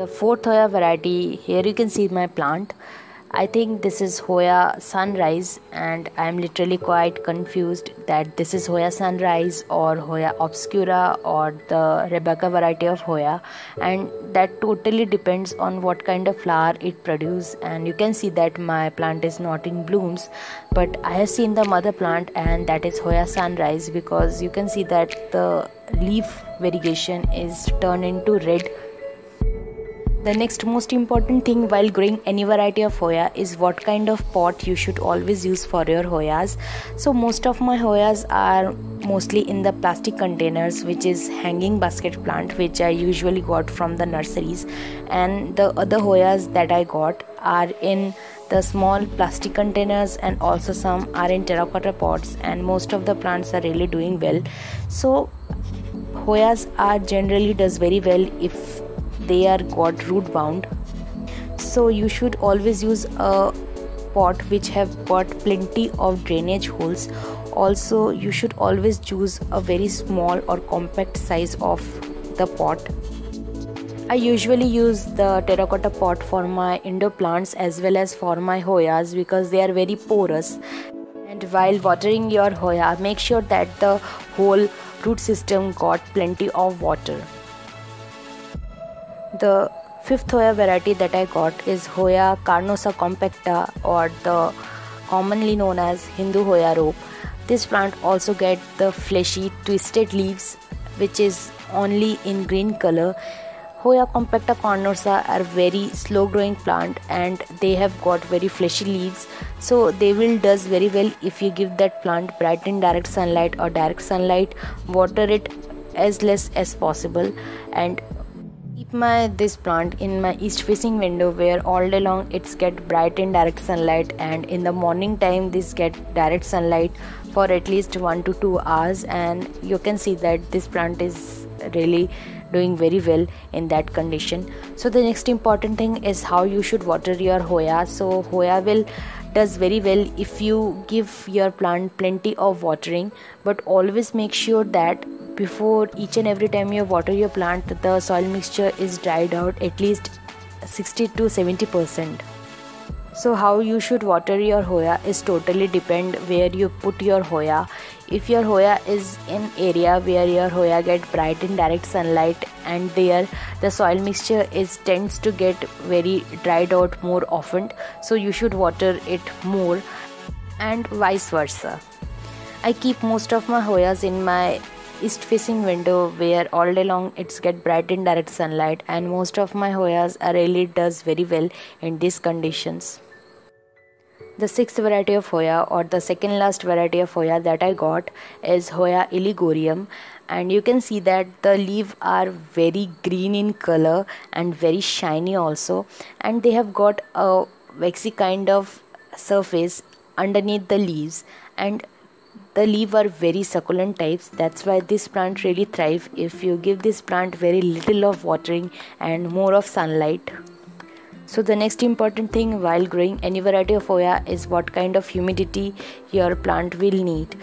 The fourth Hoya variety, here you can see my plant. I think this is Hoya Sunrise, and I'm literally quite confused that this is Hoya Sunrise or Hoya Obscura or the Rebecca variety of Hoya, and that totally depends on what kind of flower it produces. And you can see that my plant is not in blooms, but I have seen the mother plant, and that is Hoya Sunrise, because you can see that the leaf variegation is turned into red. The next most important thing while growing any variety of Hoya is what kind of pot you should always use for your Hoyas. So most of my Hoyas are mostly in the plastic containers, which is hanging basket plant, which I usually got from the nurseries, and the other Hoyas that I got are in the small plastic containers, and also some are in terracotta pots, and most of the plants are really doing well. So Hoyas are generally does very well if they are got root bound. So you should always use a pot which have got plenty of drainage holes. Also you should always choose a very small or compact size of the pot. I usually use the terracotta pot for my indoor plants as well as for my Hoyas, because they are very porous. And while watering your Hoya, make sure that the whole root system got plenty of water. The fifth Hoya variety that I got is Hoya Carnosa compacta, or the commonly known as Hindu Hoya rope. This plant also gets the fleshy twisted leaves, which is only in green color. Hoya compacta carnosa are very slow growing plant, and they have got very fleshy leaves, so they will does very well if you give that plant bright and direct sunlight or direct sunlight. Water it as less as possible, and keep this plant in my east facing window, where all day long it's get bright and direct sunlight, and in the morning time this get direct sunlight for at least 1 to 2 hours, and you can see that this plant is really doing very well in that condition. So the next important thing is how you should water your Hoya. So Hoya will does very well if you give your plant plenty of watering, but always make sure that before each and every time you water your plant, the soil mixture is dried out at least 60 to 70%. So how you should water your Hoya is totally depend where you put your Hoya. If your Hoya is in area where your Hoya get bright and direct sunlight, and there the soil mixture is tends to get very dried out more often, so you should water it more, and vice versa. I keep most of my Hoyas in my east facing window, where all day long it's get bright and direct sunlight, and most of my Hoyas are really does very well in these conditions. The sixth variety of Hoya, or the second last variety of Hoya that I got, is Hoya Iligorium, and you can see that the leaves are very green in color and very shiny also, and they have got a waxy kind of surface underneath the leaves, and the leaves are very succulent types. That's why this plant really thrive if you give this plant very little of watering and more of sunlight. So the next important thing while growing any variety of Hoya is what kind of humidity your plant will need.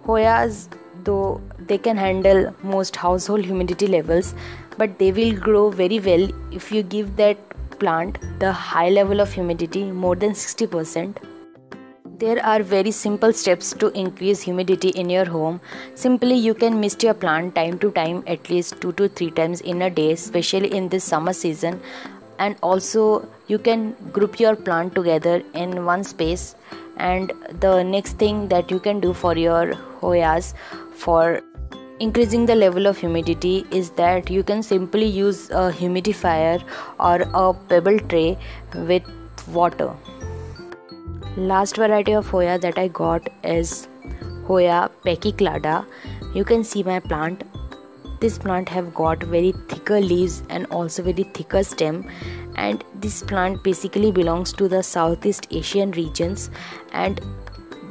Hoyas, though they can handle most household humidity levels, but they will grow very well if you give that plant the high level of humidity, more than 60%. There are very simple steps to increase humidity in your home. Simply you can mist your plant time to time, at least 2 to 3 times in a day, especially in this summer season. And also you can group your plant together in one space. And the next thing that you can do for your Hoyas for increasing the level of humidity is that you can simply use a humidifier or a pebble tray with water. Last variety of Hoya that I got is Hoya pachyclada. You can see my plant. This plant have got very thicker leaves and also very thicker stem, and this plant basically belongs to the Southeast Asian regions, and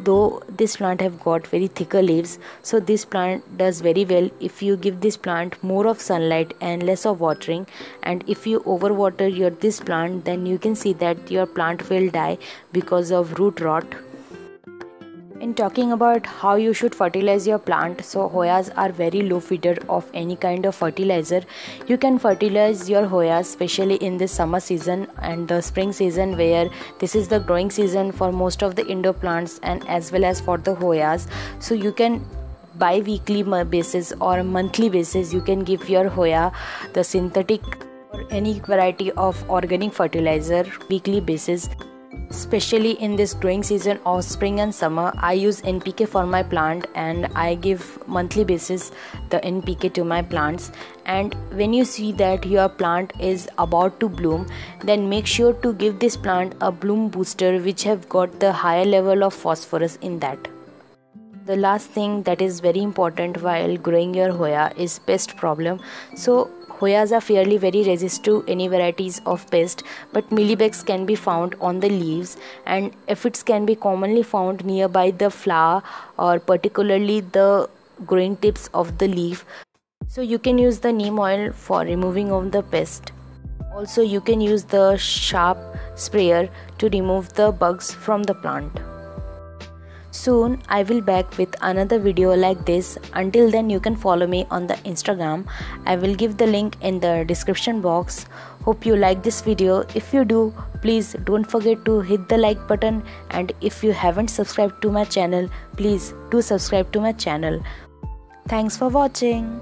though this plant have got very thicker leaves, so this plant does very well if you give this plant more of sunlight and less of watering. And if you overwater this plant, then you can see that your plant will die because of root rot. In talking about how you should fertilize your plant, so Hoyas are very low feeder of any kind of fertilizer. You can fertilize your Hoyas especially in the summer season and the spring season, where this is the growing season for most of the indoor plants and as well as for the Hoyas. So you can bi-weekly basis or monthly basis you can give your Hoya the synthetic or any variety of organic fertilizer weekly basis. Especially in this growing season of spring and summer, I use NPK for my plant and I give monthly basis the NPK to my plants. And when you see that your plant is about to bloom, then make sure to give this plant a bloom booster which have got the higher level of phosphorus in that. The last thing that is very important while growing your Hoya is pest problem. So Hoyas are fairly very resistant to any varieties of pest, but mealybugs can be found on the leaves, and aphids can be commonly found nearby the flower or particularly the growing tips of the leaf. So you can use the neem oil for removing of the pest. Also you can use the sharp sprayer to remove the bugs from the plant. Soon I will back with another video like this. Until then you can follow me on the Instagram. I will give the link in the description box. Hope you like this video. If you do, please don't forget to hit the like button, and if you haven't subscribed to my channel, please do subscribe to my channel. Thanks for watching.